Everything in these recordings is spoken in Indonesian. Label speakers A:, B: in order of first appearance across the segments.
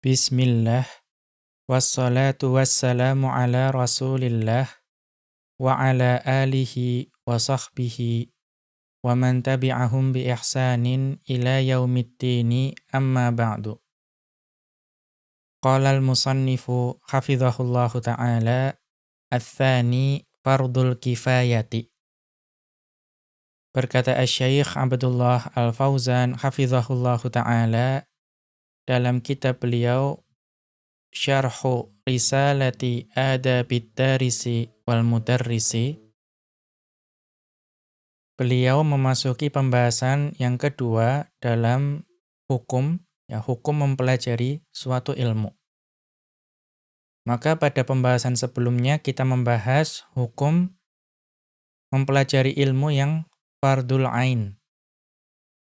A: Bismillah, wassalatu wassalamu ala rasulillah, wa ala alihi wa sahbihi, wa man tabi'ahum bi ihsanin ila yaumiddini amma ba'du. Qala al-musannifu hafidhahullahu ta'ala, ats-tsani fardul kifayati. Berkata Asy-Syaikh Abdullah Al-Fauzan hafidhahullahu ta'ala dalam kitab beliau Syarhu Risalati Adabid Darisi wal Mudarrisi, beliau memasuki pembahasan yang kedua dalam hukum mempelajari suatu ilmu. Maka pada pembahasan sebelumnya kita membahas hukum mempelajari ilmu yang fardul ain.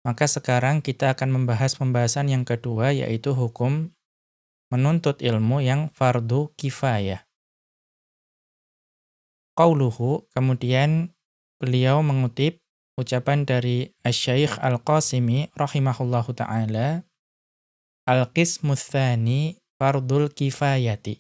A: Maka sekarang kita akan membahas pembahasan yang kedua, yaitu hukum menuntut ilmu yang fardu kifayah. Qauluhu, kemudian beliau mengutip ucapan dari Asy-Syaikh Al-Qasimi rahimahullahu ta'ala, Al-qismus tsani fardul kifayati.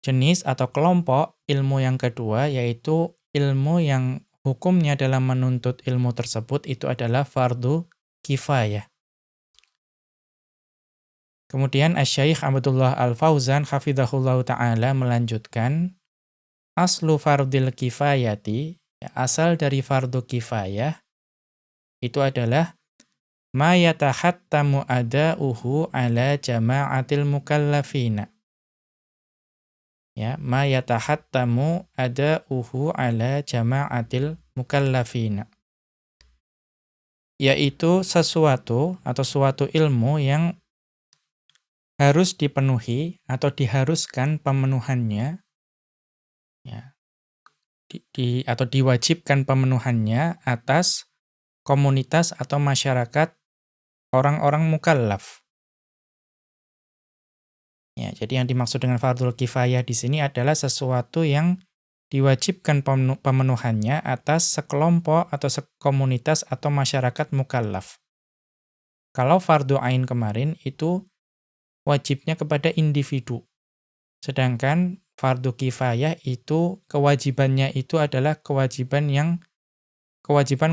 A: Jenis atau kelompok ilmu yang kedua yaitu ilmu yang hukumnya dalam menuntut ilmu tersebut itu adalah fardu kifayah. Kemudian Asy-Syaikh Abdullah Al-Fauzan hafizahullahu ta'ala melanjutkan, aslu fardil kifayati, asal dari fardu kifayah, itu adalah ma yatahattamu ada'uhu ala jama'atil mukallafina. Ma yatahattamu ada'uhu ala jama'atil mukallafina. Yaitu sesuatu atau suatu ilmu yang harus dipenuhi atau diharuskan pemenuhannya, atau diwajibkan pemenuhannya atas komunitas atau masyarakat orang-orang mukallaf. Jadi yang dimaksud dengan fardul kifayah di sini adalah sesuatu yang diwajibkan pemenuhannya atas sekelompok atau sekomunitas atau masyarakat mukallaf. Kalau fardu ain kemarin itu wajibnya kepada individu. Sedangkan fardu kifayah itu kewajibannya itu adalah kewajiban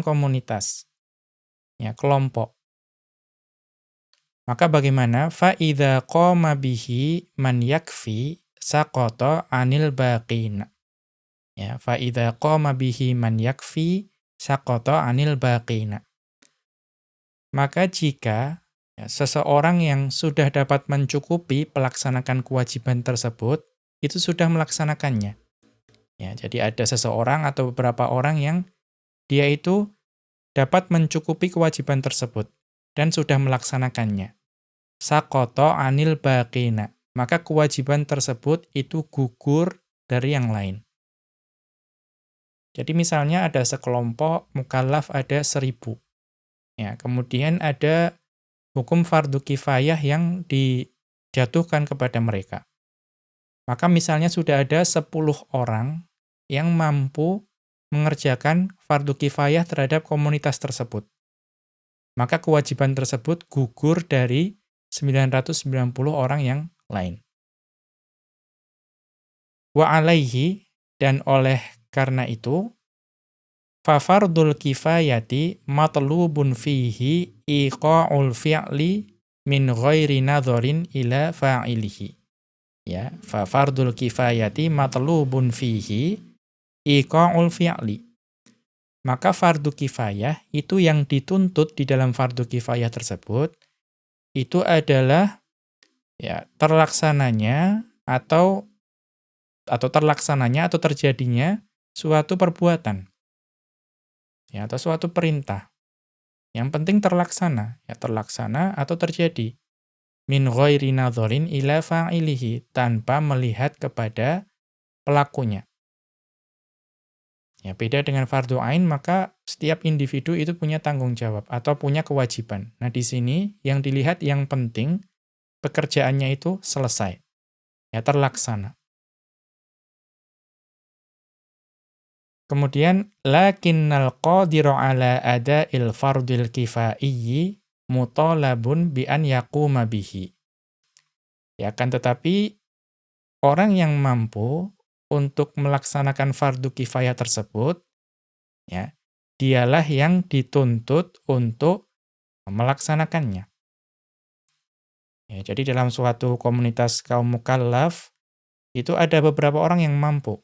A: komunitas. Kelompok. Maka bagaimana? Fa idza qama bihi man yakfi saqata 'anil baqina. Fa idza qama bihi man yakfi saqata 'anil baqina. Maka jika seseorang yang sudah dapat mencukupi pelaksanakan kewajiban tersebut, itu sudah melaksanakannya. Jadi ada seseorang atau beberapa orang yang dia itu dapat mencukupi kewajiban tersebut dan sudah melaksanakannya. Saqata 'anil baqina. Maka kewajiban tersebut itu gugur dari yang lain. Jadi misalnya ada sekelompok mukallaf ada 1000. Kemudian ada hukum fardu kifayah yang dijatuhkan kepada mereka. Maka misalnya sudah ada 10 orang yang mampu mengerjakan fardu kifayah terhadap komunitas tersebut. Maka kewajiban tersebut gugur dari 990 orang yang lain. Wa alaihi, dan oleh karena itu, fa fardul kifayati matlubun fihi iqa'ul fi'li min ghairi nadharin ila fa'ilihi. Fa fardul kifayati matlubun fihi iqa'ul fi'li. Maka fardu kifayah itu yang dituntut di dalam fardu kifayah tersebut itu adalah terlaksananya atau terjadinya suatu perbuatan. Atau suatu perintah. Yang penting terlaksana. Terlaksana atau terjadi. Min ghairi nadharin ila fa'ilihi. Tanpa melihat kepada pelakunya. Beda dengan fardu ain, maka setiap individu itu punya tanggung jawab atau punya kewajiban. Nah di sini yang dilihat yang penting, pekerjaannya itu selesai. Terlaksana. Kemudian lakinnal qadiru ala ada'il fardil kifaiyi mutalabun bi an yaquma bihi. Ya, kan tetapi orang yang mampu untuk melaksanakan fardu kifayah tersebut, ya, dialah yang dituntut untuk melaksanakannya. Ya, jadi dalam suatu komunitas kaum mukallaf, itu ada beberapa orang yang mampu.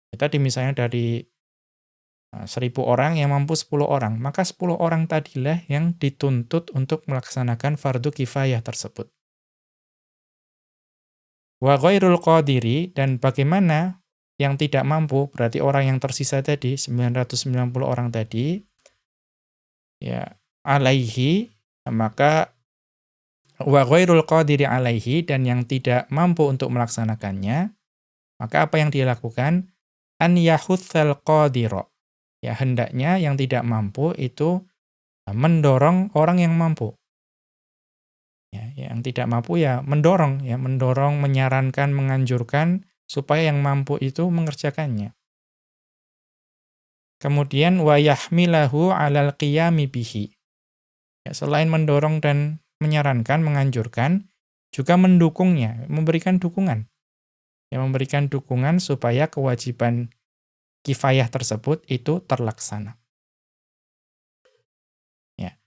A: Tadi misalnya dari 1.000 orang yang mampu 10 orang, maka 10 orang tadilah yang dituntut untuk melaksanakan fardu kifayah tersebut. Wa ghairul qadiri, dan bagaimana yang tidak mampu, berarti orang yang tersisa tadi, 990 orang tadi, ya, alaihi, maka wa ghairul qadiri alaihi, dan yang tidak mampu untuk melaksanakannya, maka apa yang dia lakukan? An yahutsal qadira. Ya, hendaknya yang tidak mampu itu mendorong orang yang mampu. Ya, yang tidak mampu ya mendorong, menyarankan, menganjurkan supaya yang mampu itu mengerjakannya. Kemudian wa yahmilahu 'alal qiyami bihi. Ya, selain mendorong dan menyarankan, menganjurkan, juga mendukungnya, memberikan dukungan. Ya, memberikan dukungan supaya kewajiban kifayah tersebut itu terlaksana. Ya.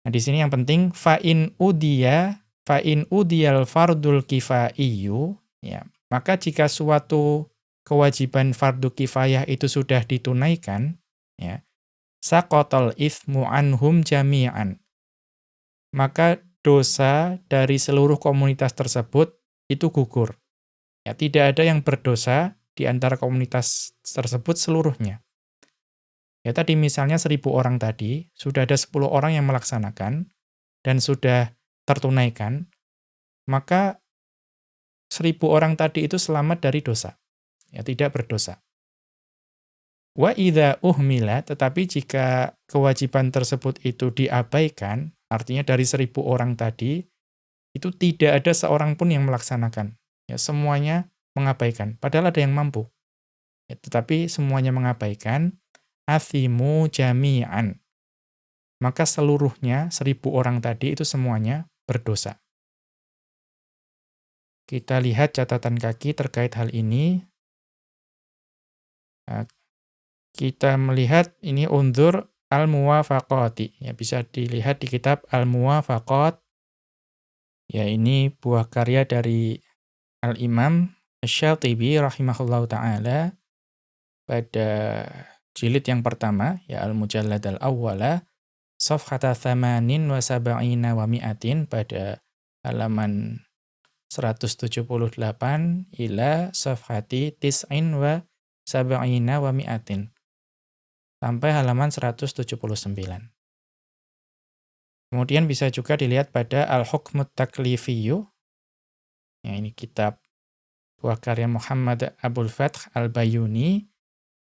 A: Nah, di sini yang penting fa in udiyal fardul kifaiyu, ya, maka jika suatu kewajiban fardu kifayah itu sudah ditunaikan, ya, saqatal itsmu anhum jami'an. Maka dosa dari seluruh komunitas tersebut itu gugur. Ya, tidak ada yang berdosa di antara komunitas tersebut seluruhnya. Ya, tadi misalnya 1.000 orang tadi, sudah ada 10 orang yang melaksanakan, dan sudah tertunaikan, maka 1.000 orang tadi itu selamat dari dosa. Ya, tidak berdosa. Wa idza uhmila, tetapi jika kewajiban tersebut itu diabaikan, artinya dari 1.000 orang tadi, itu tidak ada seorang pun yang melaksanakan. Ya, semuanya mengabaikan. Padahal ada yang mampu. Ya, tetapi semuanya mengabaikan, athimu jami'an. Maka seluruhnya, 1.000 orang tadi itu semuanya berdosa. Kita lihat catatan kaki terkait hal ini. Nah, kita melihat ini unzur al-muwafaqati. Ya, bisa dilihat di kitab Al-Muwafaqat. Ya, ini buah karya dari Al-Imam Asy-Syatibi rahimahullahu ta'ala pada jilid yang pertama, ya, Al-Mujallad al-Awwala, safhata thamanin wa sab'ina wa mi'atin, pada halaman 178 ila safhati tis'in wa sab'ina wa mi'atin, sampai halaman 179. Kemudian bisa juga dilihat pada Al-Hukmut Taklifiyyu. Ya, ini kitab buah karya Muhammad Abul Fath Al-Bayuni,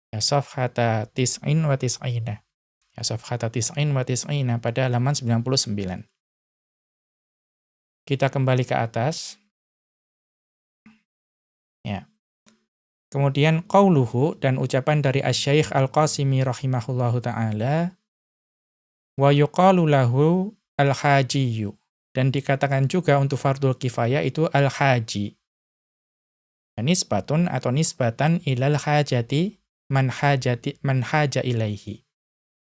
A: ya, safhata tis'in wa tis'ina. Ya, safhata tis'in wa tis'ina pada halaman 99. Kita kembali ke atas. Ya. Kemudian qauluhu, dan ucapan dari Asy-Syaikh Al-Qasimi rahimahullahu ta'ala, wa yuqalu lahu al-hajiyyu, dan dikatakan juga untuk fardul kifayah itu al-haji. Nisbatun atau nisbatan ilal hajati man haja ilaihi.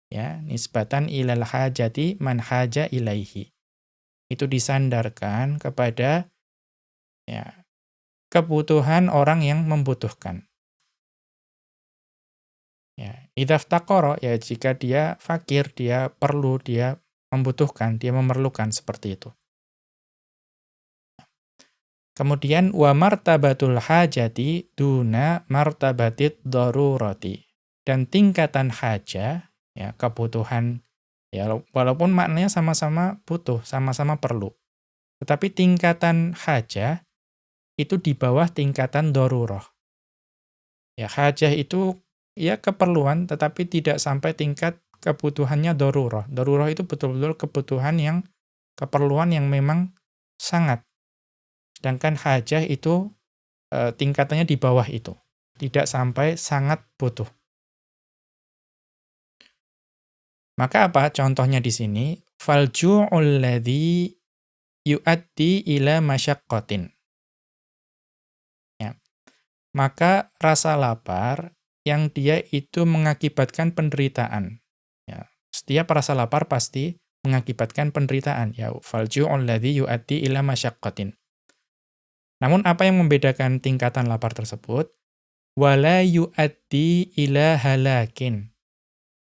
A: Ya, nisbatan ilal hajati man haja ilaihi. Itu disandarkan kepada, ya, kebutuhan orang yang membutuhkan. Ya, idza iftaqara, ya, jika dia fakir, dia perlu, dia membutuhkan, dia memerlukan, seperti itu. Kemudian wa martabatul hajati duna martabatid darurati. Dan tingkatan hajah, ya, kebutuhan, ya, walaupun maknanya sama-sama butuh, sama-sama perlu. Tetapi tingkatan hajah itu di bawah tingkatan darurah. Ya, hajah itu ya keperluan, tetapi tidak sampai tingkat kebutuhannya darurah. Darurah itu betul-betul kebutuhan yang, keperluan yang memang sangat. Sedangkan hajah itu tingkatannya di bawah itu. Tidak sampai sangat butuh. Maka apa contohnya di sini? Falju'ul ladzi yu'addi ila masyaqqatin. Ya. Maka rasa lapar yang dia itu mengakibatkan penderitaan. Ya. Setiap rasa lapar pasti mengakibatkan penderitaan. Ya, falju'ul ladzi yu'addi ila masyaqqatin. Namun apa yang membedakan tingkatan lapar tersebut? Wala yu'addi ila halakin.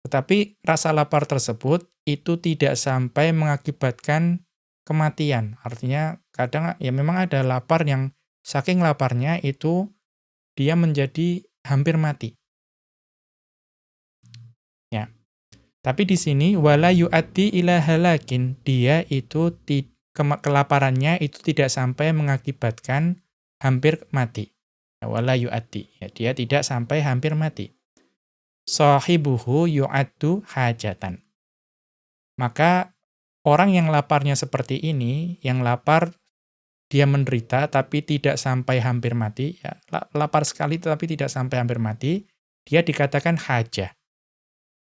A: Tetapi rasa lapar tersebut itu tidak sampai mengakibatkan kematian. Artinya kadang ya memang ada lapar yang saking laparnya itu dia menjadi hampir mati. Ya. Tapi di sini wala yu'addi ila halakin, dia itu kelaparannya itu tidak sampai mengakibatkan hampir mati. Wala yu'addi, ya, dia tidak sampai hampir mati. Sahibuhu yu'addu hajatan. Maka orang yang laparnya seperti ini, yang lapar dia menderita tapi tidak sampai hampir mati, ya, lapar sekali tetapi tidak sampai hampir mati, dia dikatakan hajah.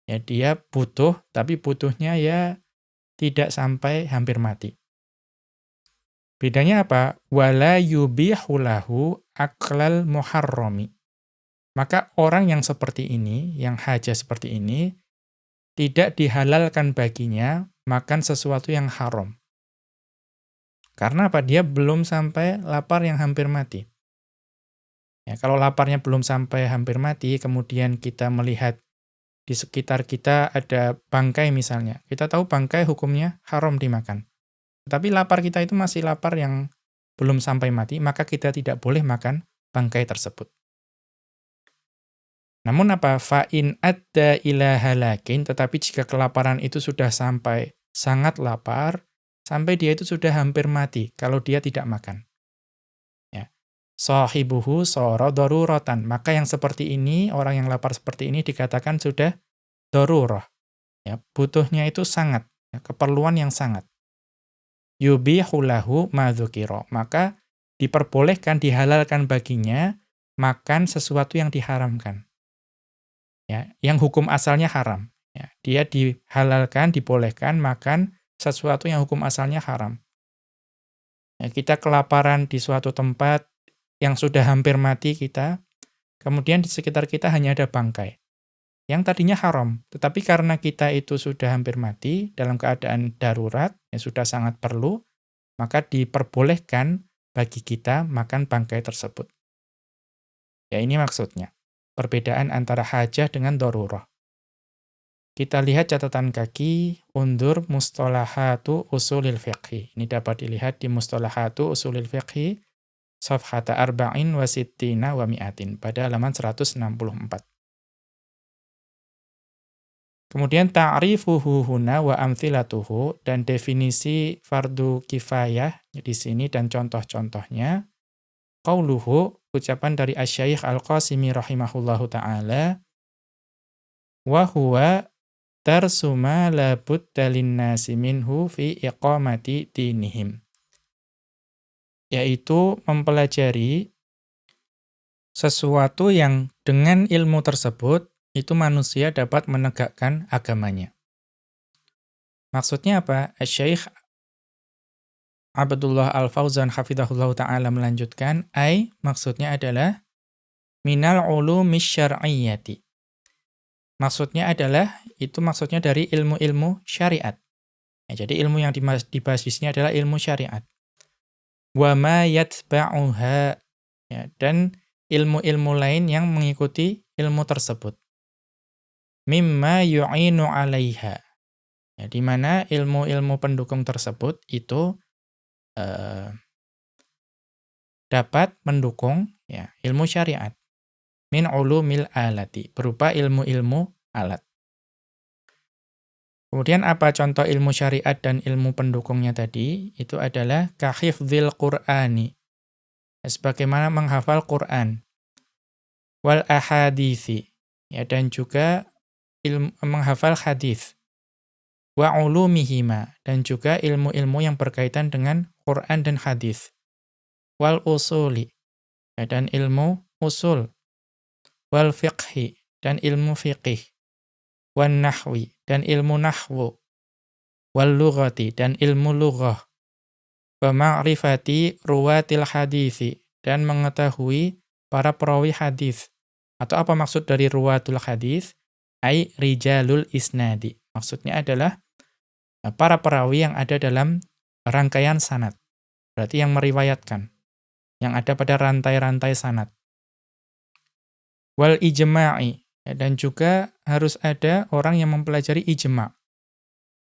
A: Ya, dia butuh tapi butuhnya ya tidak sampai hampir mati. Bedanya apa? Wala yubihu lahu aklal muharrami. Maka orang yang seperti ini, yang hajah seperti ini, tidak dihalalkan baginya makan sesuatu yang haram. Karena apa? Dia belum sampai lapar yang hampir mati. Ya, kalau laparnya belum sampai hampir mati, kemudian kita melihat di sekitar kita ada bangkai misalnya. Kita tahu bangkai hukumnya haram dimakan. Tetapi lapar kita itu masih lapar yang belum sampai mati, maka kita tidak boleh makan bangkai tersebut. Namun apa? Fa'in adda ila halakin, tetapi jika kelaparan itu sudah sampai sangat lapar, sampai dia itu sudah hampir mati kalau dia tidak makan. Ya. Sahibuhu sara daruratan. Maka yang seperti ini, orang yang lapar seperti ini dikatakan sudah darurah. Ya, butuhnya itu sangat, ya, keperluan yang sangat. Yubihu lahu ma dzukira. Maka diperbolehkan, dihalalkan baginya makan sesuatu yang diharamkan. Ya, yang hukum asalnya haram. Ya, dia dihalalkan, dibolehkan makan sesuatu yang hukum asalnya haram. Ya, kita kelaparan di suatu tempat yang sudah hampir mati kita, kemudian di sekitar kita hanya ada bangkai yang tadinya haram, tetapi karena kita itu sudah hampir mati dalam keadaan darurat, yang sudah sangat perlu, maka diperbolehkan bagi kita makan bangkai tersebut. Ya, ini maksudnya. Perbedaan antara hajah dengan darurah. Kita lihat catatan kaki, undur mustalahatu usulil fiqhi. Ini dapat dilihat di mustalahatu usulil fiqhi, safhata arba'in wa sittina wa mi'atin, pada halaman 164. Kemudian ta'rifuhu huna wa amthilatuhu, dan definisi fardu kifayah di sini dan contoh-contohnya. Qauluhu, ucapan dari Asy-Syaikh Al-Qasimi rahimahullahu taala, wa huwa tarsuma la budda linnasi minhu fi iqamati dinihim. Yaitu mempelajari sesuatu yang dengan ilmu tersebut itu manusia dapat menegakkan agamanya. Maksudnya apa? Asy-Syaikh Abdullah Al-Fauzan hafizahullah ta'ala melanjutkan, maksudnya adalah minal ulumis syar'iyyati. Maksudnya adalah, itu maksudnya dari ilmu-ilmu syariat. Ya, jadi ilmu yang dibahas di sini adalah ilmu syariat. Wa ma yatba'uha, ya, dan ilmu-ilmu lain yang mengikuti ilmu tersebut. Mimma yu'inu 'alaiha. Ya, di mana ilmu-ilmu pendukung tersebut itu dapat mendukung, ya, ilmu syariat. Min ulumil alati, berupa ilmu-ilmu alat. Kemudian apa contoh ilmu syariat dan ilmu pendukungnya tadi? Itu adalah kahifdzil Qur'ani, sebagaimana menghafal Qur'an. Wal ahadithi, ya, dan juga menghafal hadis. Wa ulumihima, dan juga ilmu-ilmu yang berkaitan dengan Qur'an dan hadis. Wal usuli, ya, dan ilmu usul. Wal fiqhi, dan ilmu fiqih. Wan nahwi, dan ilmu nahwu. wal lughati dan ilmu lughah, wa ma'rifati ruwatil hadithi dan mengetahui para perawi hadis. Atau apa maksud dari ruwatul hadis? Ai rijalul isnadi. Maksudnya adalah para perawi yang ada dalam rangkaian sanad. Berarti yang meriwayatkan, yang ada pada rantai-rantai sanad. Wal ijma'i, ya, dan juga harus ada orang yang mempelajari ijma'.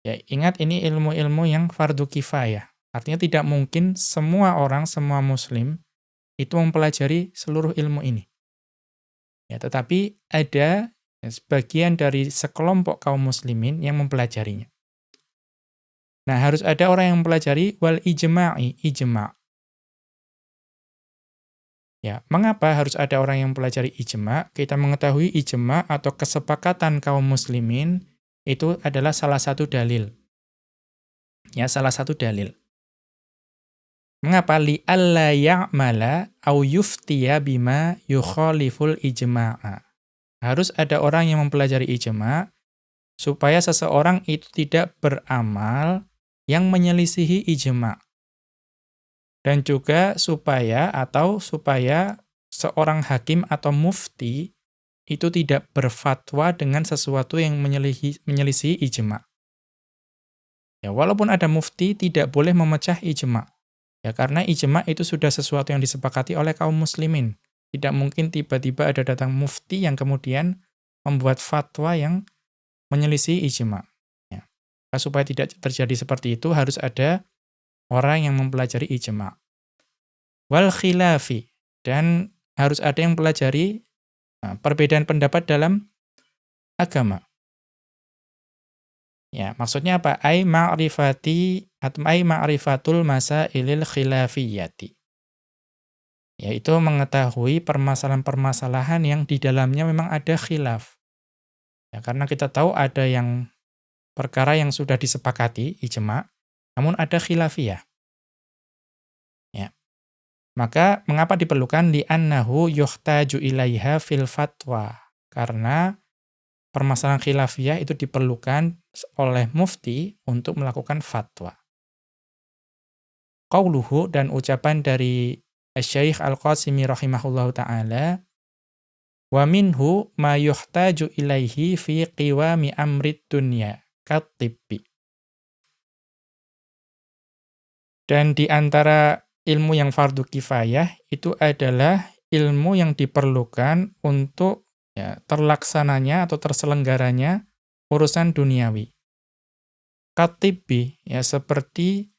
A: Ya, ingat ini ilmu-ilmu yang fardu kifayah. Artinya tidak mungkin semua orang, semua muslim itu mempelajari seluruh ilmu ini. Ya, tetapi ada sebagian dari sekelompok kaum muslimin yang mempelajarinya. Nah, harus ada orang yang mempelajari wal ijma'i, ijma'. Ya, mengapa harus ada orang yang mempelajari ijma'? Kita mengetahui ijma' atau kesepakatan kaum muslimin itu adalah salah satu dalil. Ya, salah satu dalil. Mengapa li'alla ya'mala au yuftiya bima yukhaliful ijma'a? Harus ada orang yang mempelajari ijma' supaya seseorang itu tidak beramal yang menyelisihi ijma'. Dan juga supaya seorang hakim atau mufti itu tidak berfatwa dengan sesuatu yang menyelisihi ijma'. Ya, walaupun ada mufti tidak boleh memecah ijma'. Ya, karena ijma' itu sudah sesuatu yang disepakati oleh kaum muslimin. Tidak mungkin tiba-tiba ada datang mufti yang kemudian membuat fatwa yang menyelisih ijma'. Ya. Supaya tidak terjadi seperti itu harus ada orang yang mempelajari ijma'. Wal khilafi, dan harus ada yang mempelajari perbedaan pendapat dalam agama. Ya, maksudnya apa? Ai ma'rifatul masailil khilafiyati. Yaitu mengetahui permasalahan-permasalahan yang di dalamnya memang ada khilaf. Ya, karena kita tahu ada yang perkara yang sudah disepakati, ijma', namun ada khilafiyah. Ya. Maka, mengapa diperlukan? Li'annahu yuhtaju ilaiha fil fatwa. Karena permasalahan khilafiyah itu diperlukan oleh mufti untuk melakukan fatwa. Qauluhu, dan ucapan dari Asy-Syaikh Al-Qasimi rahimahullahu ta'ala, wa minhu ma yuhtaju ilaihi fi qiwami amrid dunya kat-tibbi. Dan di antara ilmu yang fardu kifayah itu adalah ilmu yang diperlukan untuk terlaksananya atau terselenggaranya urusan duniawi. Kat-tibbi, ya, seperti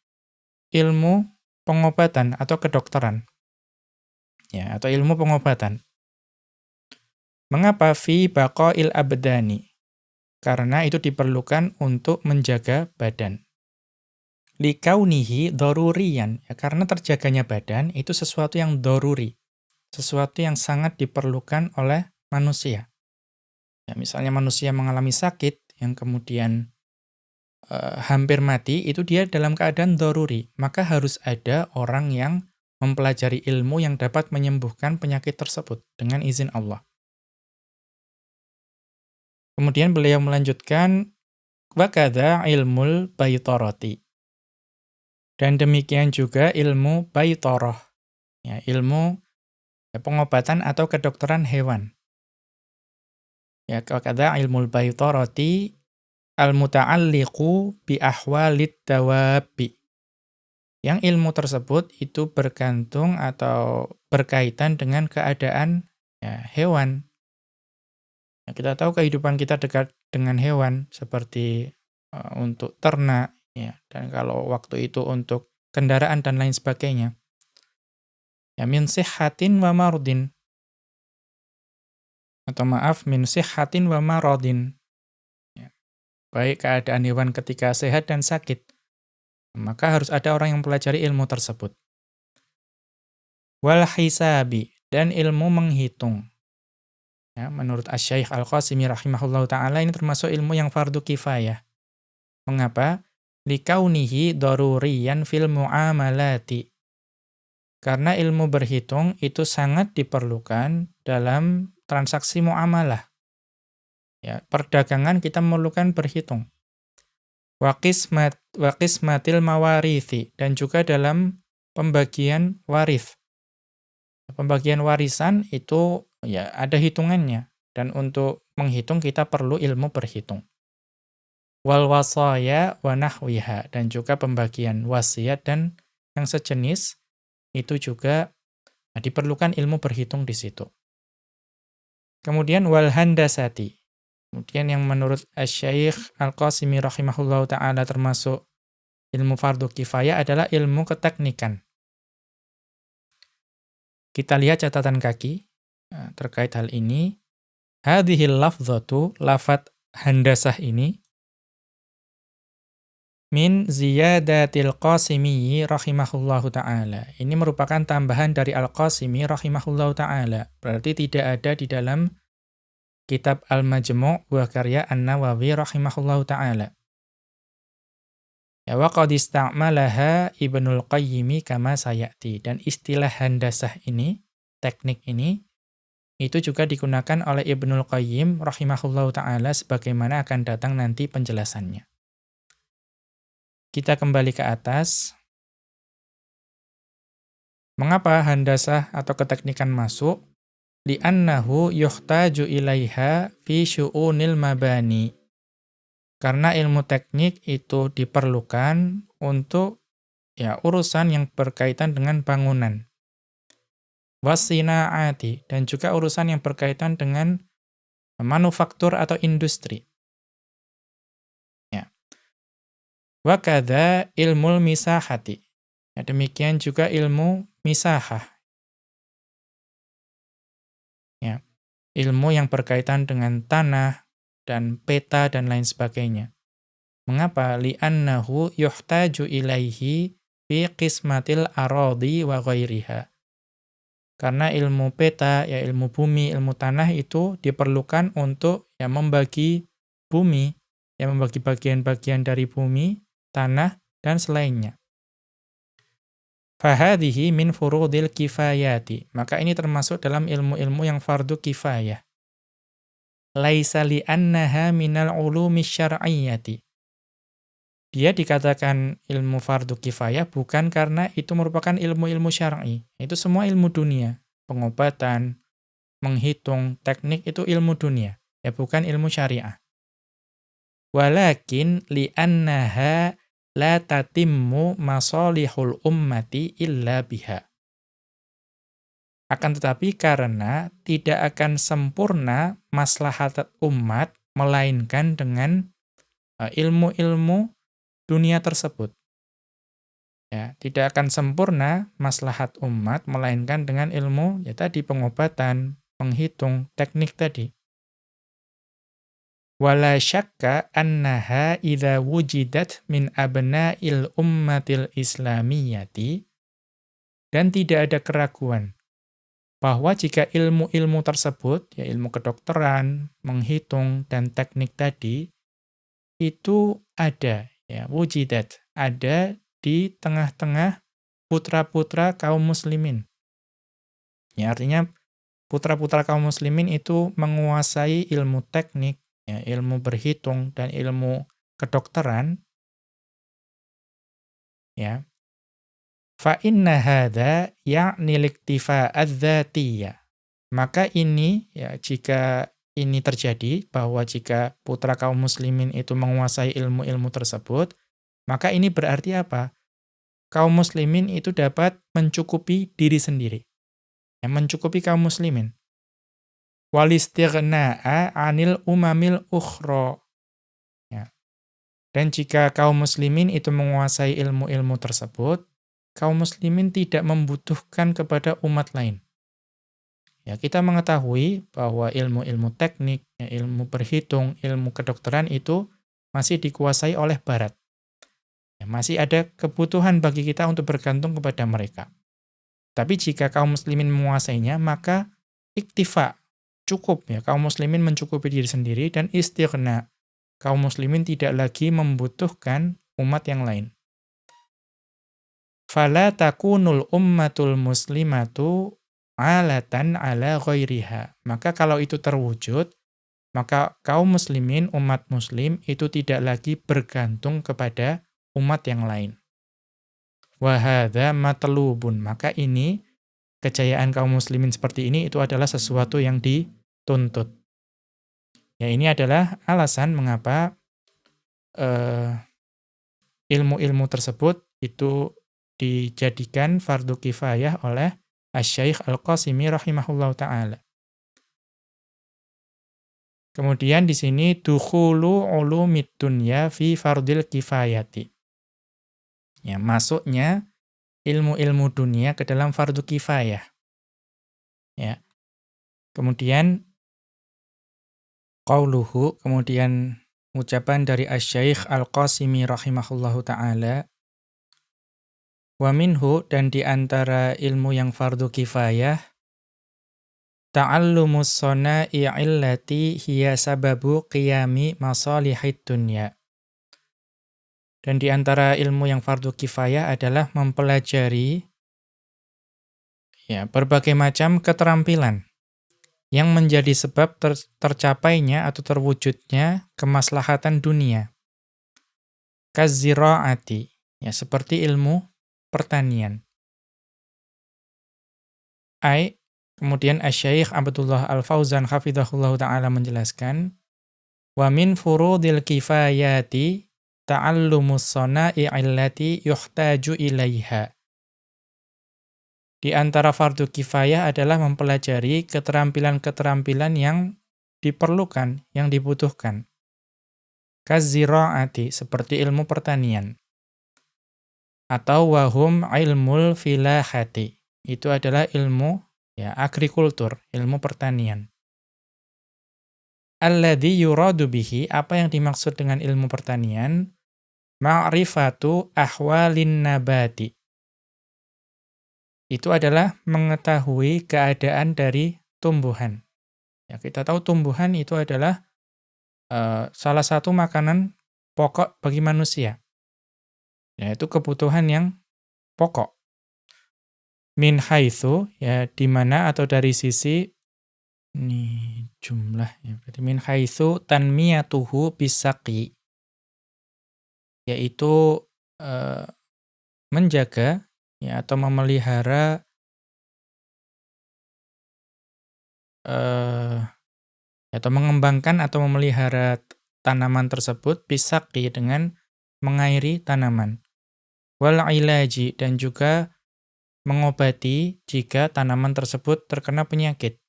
A: ilmu pengobatan atau kedokteran. Ya, atau ilmu pengobatan. Mengapa fi baqail abdani? Karena itu diperlukan untuk menjaga badan. Likaunihi daruriyan, ya, karena terjaganya badan itu sesuatu yang daruri, sesuatu yang sangat diperlukan oleh manusia. Ya, misalnya manusia mengalami sakit yang kemudian hampir mati, itu dia dalam keadaan daruri, maka harus ada orang yang mempelajari ilmu yang dapat menyembuhkan penyakit tersebut dengan izin Allah. Kemudian beliau melanjutkan, wa kadza ilmul baitarati. Dan demikian juga ilmu baitarah, ya, ilmu pengobatan atau kedokteran hewan. Ya, wa kadza ilmul baitarati al-muta'alliqu bi ahwalit dawabi. Yang ilmu tersebut itu bergantung atau berkaitan dengan keadaan, ya, hewan. Ya, kita tahu kehidupan kita dekat dengan hewan seperti untuk ternak, ya, dan kalau waktu itu untuk kendaraan dan lain sebagainya. Ya, min sihhatin wa mardin. Atau maaf, min sihhatin wa maradin. Ya, baik keadaan hewan ketika sehat dan sakit. Maka harus ada orang yang mempelajari ilmu tersebut. Wal hisabi, dan ilmu menghitung. Ya, menurut Asy-Syaikh Al-Qasimi rahimahullahu ta'ala ini termasuk ilmu yang fardu kifayah. Mengapa? Likaunihi daruriyan fil muamalati. Karena ilmu berhitung itu sangat diperlukan dalam transaksi muamalah. Ya, perdagangan kita memerlukan berhitung. wa qismatil mawarithi, dan juga dalam pembagian waris. Pembagian warisan itu ya ada hitungannya, dan untuk menghitung kita perlu ilmu berhitung. Wal wasaya wa nahwiha, dan juga pembagian wasiat dan yang sejenis itu juga diperlukan ilmu berhitung di situ. Kemudian wal handasati. Kemudian yang menurut Asy-Syaikh Al-Qasimi rahimahullahu taala termasuk ilmu fardhu kifayah adalah ilmu keteknikan. Kita lihat catatan kaki terkait hal ini. Hadhil lafdzatu, lafadz handasah ini, min ziyadatil Qasimi rahimahullahu ta'ala. Ini merupakan tambahan dari Al-Qasimi rahimahullahu ta'ala. Berarti tidak ada di dalam kitab Al-Majmu' buah karya An-Nawawi rahimahullahu ta'ala. Ya, wa qad ista'malaha Ibnul Qayyim kama sayati. Dan istilah handasah ini, teknik ini, itu juga digunakan oleh Ibnul Qayyim rahimahullahu ta'ala sebagaimana akan datang nanti penjelasannya. Kita kembali ke atas. Mengapa handasah atau keteknikan masuk? Li'annahu yuhtaju ilaiha fi syu'unil mabani. Karena ilmu teknik itu diperlukan untuk ya urusan yang berkaitan dengan bangunan. Wasina'ati, dan juga urusan yang berkaitan dengan manufaktur atau industri. Ya. Wa kadza ilmul misahati. Ya, demikian juga ilmu misahah. Ya. Ilmu yang berkaitan dengan tanah dan peta dan lain sebagainya. Mengapa? Li'annahu yuhtaju ilaihi fi qismatil aradi wa ghairiha. Karena ilmu peta, ya ilmu bumi, ilmu tanah itu diperlukan untuk ya membagi bumi, ya membagi bagian-bagian dari bumi, tanah, dan selainnya. Fahadhihi min furudil kifayati. Maka ini termasuk dalam ilmu-ilmu yang fardu kifayah. Laisa li'annaha minal ulumi syar'iyyati. Dia dikatakan ilmu fardu kifayah bukan karena itu merupakan ilmu-ilmu syar'i. Itu semua ilmu dunia. Pengobatan, menghitung, teknik itu ilmu dunia. Ya bukan ilmu syariah. Walakin li'annaha la tatimmu masalihul ummati illa biha. Akan tetapi karena tidak akan sempurna maslahat umat melainkan dengan ilmu-ilmu dunia tersebut. Ya, tidak akan sempurna maslahat umat melainkan dengan ilmu ya tadi pengobatan, menghitung, teknik tadi. Wala syakka annaha idza wujidat min abna'il ummatil islamiyyati, dan tidak ada keraguan bahwa jika ilmu-ilmu tersebut, ya ilmu kedokteran, menghitung dan teknik tadi itu ada, ya wujidat, ada di tengah-tengah putra-putra kaum muslimin. Ya artinya putra-putra kaum muslimin itu menguasai ilmu teknik, ya ilmu berhitung dan ilmu kedokteran. Ya. Fa inna hadza ya'ni liktifa adz-dzatiyya. Maka ini ya jika ini terjadi bahwa jika putra kaum muslimin itu menguasai ilmu-ilmu tersebut, maka ini berarti apa? Kaum muslimin itu dapat mencukupi diri sendiri. Ya, mencukupi kaum muslimin. Walistighna'a 'anil umamil ukhra. Ya. Dan jika kaum muslimin itu menguasai ilmu-ilmu tersebut, kaum muslimin tidak membutuhkan kepada umat lain. Ya, kita mengetahui bahwa ilmu-ilmu teknik, ya, ilmu berhitung, ilmu kedokteran itu masih dikuasai oleh barat. Ya, masih ada kebutuhan bagi kita untuk bergantung kepada mereka. Tapi jika kaum muslimin menguasainya, maka iktifa, cukup ya, kaum muslimin mencukupi diri sendiri, dan istighna, kaum muslimin tidak lagi membutuhkan umat yang lain. Fala takunul ummatul muslimatu alatan ala ghairiha. Maka kalau itu terwujud, maka kaum muslimin, umat muslim, itu tidak lagi bergantung kepada umat yang lain. Wa hadza matlubun, maka ini, kejayaan kaum muslimin seperti ini, itu adalah sesuatu yang dituntut. Ya, ini adalah alasan mengapa ilmu-ilmu tersebut itu dijadikan fardu kifayah oleh Asy-Syaikh Al-Qasimi rahimahullahu ta'ala. Kemudian di sini dukhulu ulumid dunya fi fardil kifayati. Ya, masuknya ilmu-ilmu dunia ke dalam fardu kifayah. Ya. Kemudian qauluhu, kemudian ucapan dari Asy-Syaikh Al-Qasimi rahimahullahu ta'ala, wa minhu, dan di antara ilmu yang fardu kifayah, ta'allumus sana'i illati hiya sababu qiyami masalihid dunya. Dan di antara ilmu yang fardu kifayah adalah mempelajari ya berbagai macam keterampilan yang menjadi sebab tercapainya atau terwujudnya kemaslahatan dunia. Kazira'ati, ya seperti ilmu pertanian. Kemudian Asy-Syaikh Abdullah Al-Fauzan hafizahullahu ta'ala menjelaskan, wa min furudil kifayati ta'allumus sana'i allati yuhtaju ilaiha. Di antara fardu kifayah adalah mempelajari keterampilan-keterampilan yang diperlukan, yang dibutuhkan. Kazira'ati, seperti ilmu pertanian. Atau wahum ilmul filahati, itu adalah ilmu ya agrikultur, ilmu pertanian. Alladzi yuradu bihi, apa yang dimaksud dengan ilmu pertanian? Ma'rifatu ahwalin nabati. Itu adalah mengetahui keadaan dari tumbuhan. Ya, kita tahu tumbuhan itu adalah salah satu makanan pokok bagi manusia. Yaitu kebutuhan yang pokok. Min haitsu, ya di mana atau dari sisi, ini jumlah ya, berarti min haitsu tanmiyatuhu bisaqi, yaitu menjaga ya atau memelihara atau mengembangkan atau memelihara tanaman tersebut bisaqi, dengan mengairi tanaman. Wal ilaji, dan juga mengobati jika tanaman tersebut terkena penyakit.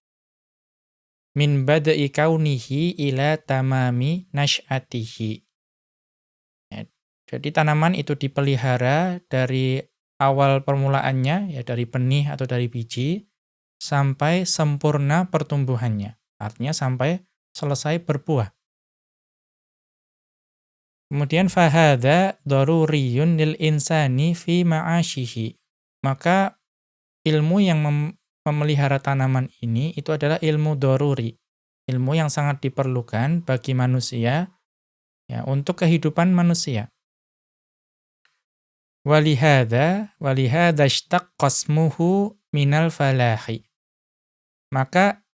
A: Min bada'i kaunihi ila tamami nash'atihi. Ya, jadi tanaman itu dipelihara dari awal permulaannya, ya dari benih atau dari biji, sampai sempurna pertumbuhannya. Artinya sampai selesai berbuah. Kemudian fahadha daruriyun lil insani fi ma'asyihi. Maka ilmu yang memelihara tanaman ini itu adalah ilmu daruri. Ilmu yang sangat diperlukan bagi manusia ya untuk kehidupan manusia. Walihada ishtaqqa ismuhu minal falahi. Maka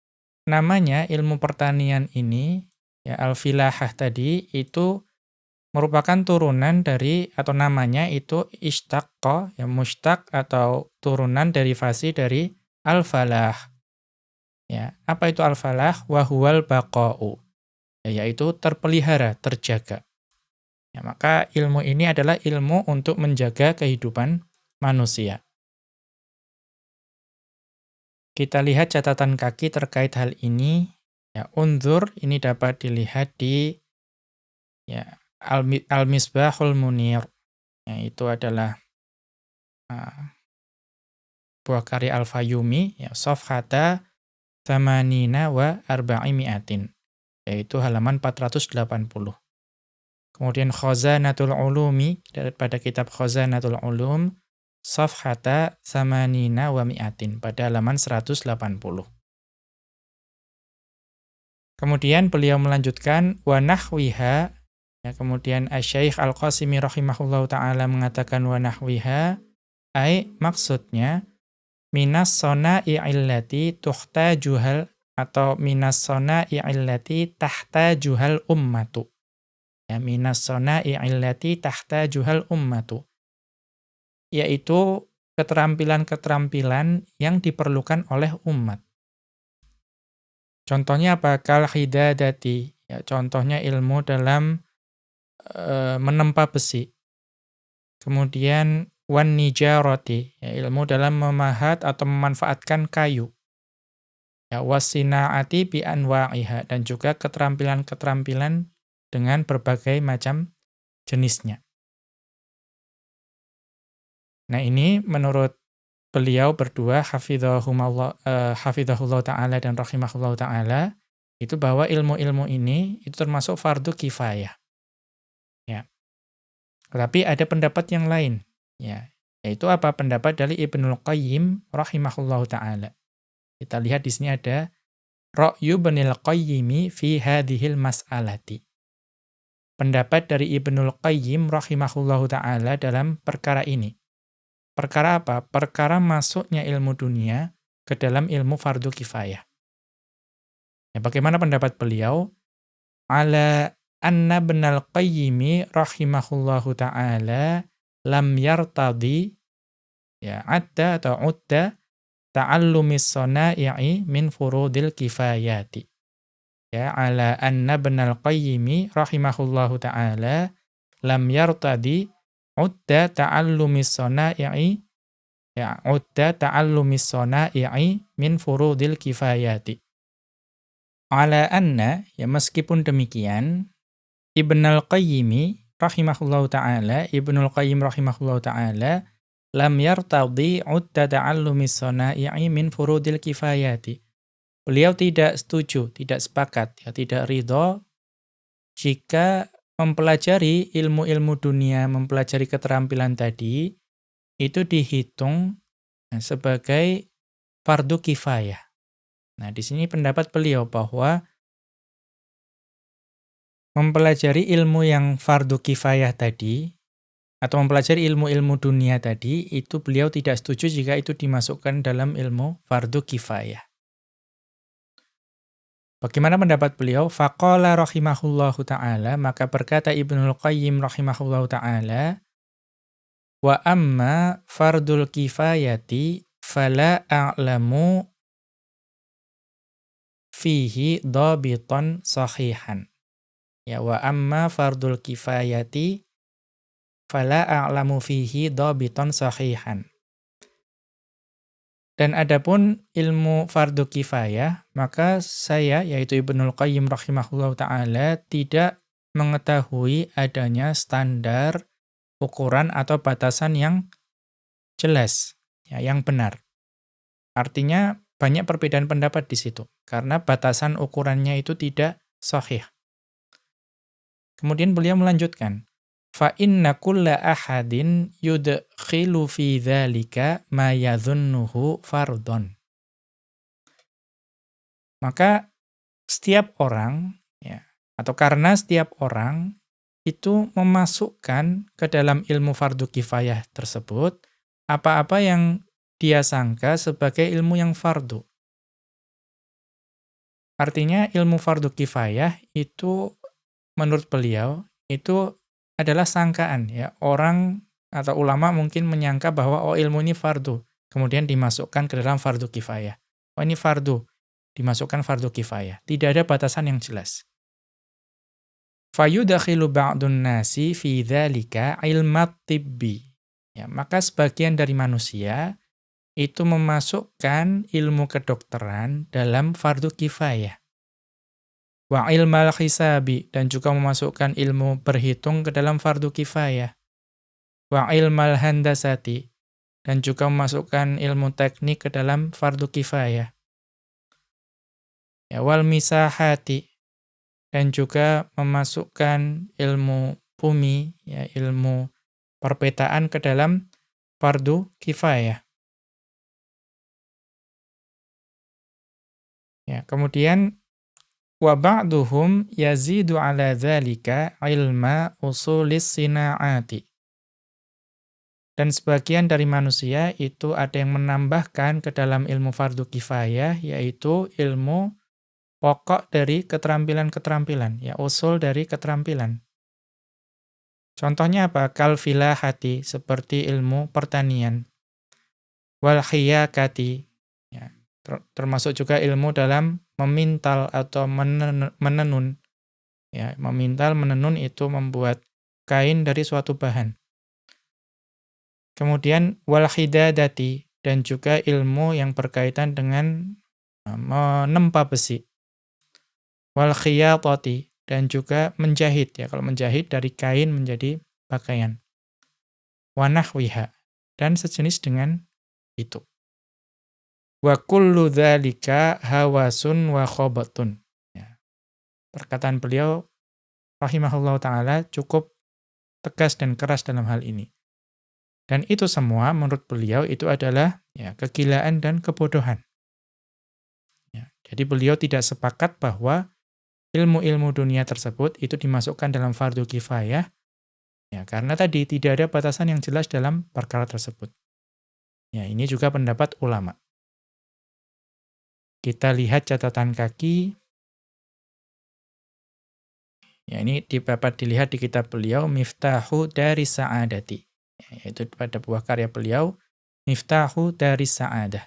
A: namanya ilmu pertanian ini ya al-filahah tadi itu merupakan turunan dari, atau namanya itu ishtaqqa, ya mushtaq atau turunan derivasi dari al-falah. Ya, apa itu al-falah? Wa huwal baqa'u. Ya, yaitu terpelihara, terjaga. Ya, maka ilmu ini adalah ilmu untuk menjaga kehidupan manusia. Kita lihat catatan kaki terkait hal ini. Ya, unzur ini dapat dilihat di ya Al-Misbahul Munir, ya, itu adalah buah karya Al-Fayyumi, ya, safhata thamanina wa arba'imi'atin, yaitu halaman 480. Kemudian Khazanatul Ulumi, pada kitab Khazanatul Ulum, safhata thamanina wa mi'atin, pada halaman 180. Kemudian beliau melanjutkan, wa nahwiha. Ya, kemudian Asy-Syaikh Al-Qasimi rahimahullahu ta'ala mengatakan wa nahwiha, maksudnya minas sona'i illati tuhtajuhal atau minas sona'i allati tahtajuhal ummatu. Ya, minas sona'i allati tahtajuhal ummatu. Yaitu keterampilan-keterampilan yang diperlukan oleh umat. Contohnya apa? Kal hidadati. Ya, contohnya ilmu dalam menempa besi. Kemudian wan nijarati, ya, ilmu dalam memahat atau memanfaatkan kayu. Ya, wasinaati bi anwa'iha, dan juga keterampilan-keterampilan dengan berbagai macam jenisnya. Nah, ini menurut beliau berdua hafizahullah taala dan rahimahullah taala, itu bahwa ilmu-ilmu ini itu termasuk fardu kifayah. Ya. Tetapi ada pendapat yang lain, ya. Yaitu apa? Pendapat dari Ibnul Qayyim rahimahullahu taala. Kita lihat di sini ada Ra'yu Ibnul Qayyimi fi hadhil mas'alati. Pendapat dari Ibnul Qayyim rahimahullahu taala dalam perkara ini. Perkara apa? Perkara masuknya ilmu dunia ke dalam ilmu fardu kifayah. Ya, bagaimana pendapat beliau? Ala anna Ibnul Qayyimi rahimahullahu taala lam yartadi, ya, adda atau udda ta'allumis sana'i'i min furudil kifayati. Ya, ala anna Ibnul Qayyimi rahimahullahu ta'ala lam yartadi udda ta'allumis sana'i'i, ya, udda ta'allumis sana'i'i min furudil kifayati. Ala anna, ya, meskipun demikian, Ibnul Qayyimi rahimahullahu ta'ala, Ibnul Qayyim rahimahullahu ta'ala lam yartadi udda ta'allumis sana'i'i min furudil kifayati. Beliau tidak setuju, tidak sepakat, ya, tidak ridho jika mempelajari ilmu-ilmu dunia, mempelajari keterampilan tadi, itu dihitung sebagai fardu kifayah. Nah, di sini pendapat beliau bahwa mempelajari ilmu yang fardu kifayah tadi, atau mempelajari ilmu-ilmu dunia tadi, itu beliau tidak setuju jika itu dimasukkan dalam ilmu fardu kifayah. Bagaimana pendapat beliau? Faqala rahimahullahu ta'ala, maka berkata Ibnul Qayyim rahimahullahu ta'ala, wa amma fardul kifayati fala a'lamu fihi dhabitan sahihan. Ya, wa amma fardul kifayati fala a'lamu fihi dhabitan sahihan. Dan adapun ilmu fardu kifayah, maka saya, yaitu Ibnul Qayyim rahimahullahu ta'ala, tidak mengetahui adanya standar, ukuran, atau batasan yang jelas, ya, yang benar. Artinya banyak perbedaan pendapat di situ, karena batasan ukurannya itu tidak sahih. Kemudian beliau melanjutkan, fa inna kulla ahadin yudkhilu fi dzalika ma yadhunnuhu fardhon. Maka setiap orang, ya, atau karena setiap orang itu memasukkan ke dalam ilmu fardu kifayah tersebut apa-apa yang dia sangka sebagai ilmu yang fardu. Artinya ilmu fardu kifayah itu menurut beliau itu adalah sangkaan, ya. Orang atau ulama mungkin menyangka bahwa ilmu ini fardu, kemudian dimasukkan ke dalam fardu kifayah. Ini fardu, dimasukkan fardu kifayah. Tidak ada batasan yang jelas. Fayudakhilu ba'dun nasi fi dzalika ilmat tibbi. Ya, maka sebagian dari manusia itu memasukkan ilmu kedokteran dalam fardu kifayah. Wa ilmal hisabi, dan juga memasukkan ilmu berhitung ke dalam fardu kifayah. Wa ilmal handasati, dan juga memasukkan ilmu teknik ke dalam fardu kifayah. Ya, wal misahati, dan juga memasukkan ilmu bumi, ya, ilmu perpetaan ke dalam fardu kifayah. Ya, kemudian wa ba'duhum yazidu ala dzalika ilma usulis sina'ati. Dan sebagian dari manusia itu ada yang menambahkan ke dalam ilmu fardu kifayah, yaitu ilmu pokok dari keterampilan-keterampilan, ya usul dari keterampilan. Contohnya apa? Kal filahati, seperti ilmu pertanian. Wal khiyakati, ya, termasuk juga ilmu dalam memintal atau menenun. Ya, memintal, menenun itu membuat kain dari suatu bahan. Kemudian wal khidadati, dan juga ilmu yang berkaitan dengan menempa besi. Wal khiyatati, dan juga menjahit, ya, kalau menjahit dari kain menjadi pakaian. Wa nahwiha, dan sejenis dengan itu. Wa kullu dzalika hawasun wa khobatun. Ya. Perkataan beliau rahimahullahu taala cukup tegas dan keras dalam hal ini. Dan itu semua menurut beliau itu adalah ya kegilaan dan kebodohan. Ya. Jadi beliau tidak sepakat bahwa ilmu-ilmu dunia tersebut itu dimasukkan dalam fardu kifayah, ya, karena tadi tidak ada batasan yang jelas dalam perkara tersebut. Ya, ini juga pendapat ulama. Kita lihat catatan kaki. Ya, ini dapat dilihat di kitab beliau Miftahu Daris Sa'adati. Ya, yaitu pada buah karya beliau Miftahu Daris Sa'adah.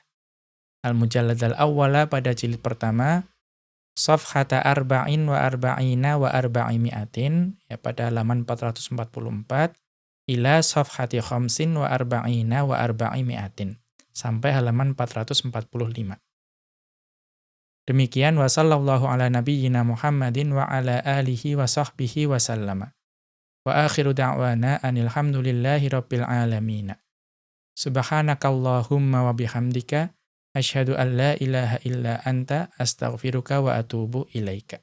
A: Al-Mujallad al-Awwala pada jilid pertama, Safhata arba'in wa arba'ina wa arba'imi'atin, ya, pada halaman 444, ila safhati khamsin wa arba'ina wa arba'imi'atin, sampai halaman 445. Demikian wa sallallahu ala nabiyyina Muhammadin wa ala alihi wa sahbihi wa sallama. Wa akhiru da'wana anil hamdulillahi rabbil alamin. Subhanakallahumma wa bihamdika asyhadu an la ilaha illa anta astaghfiruka wa atubu ilaika.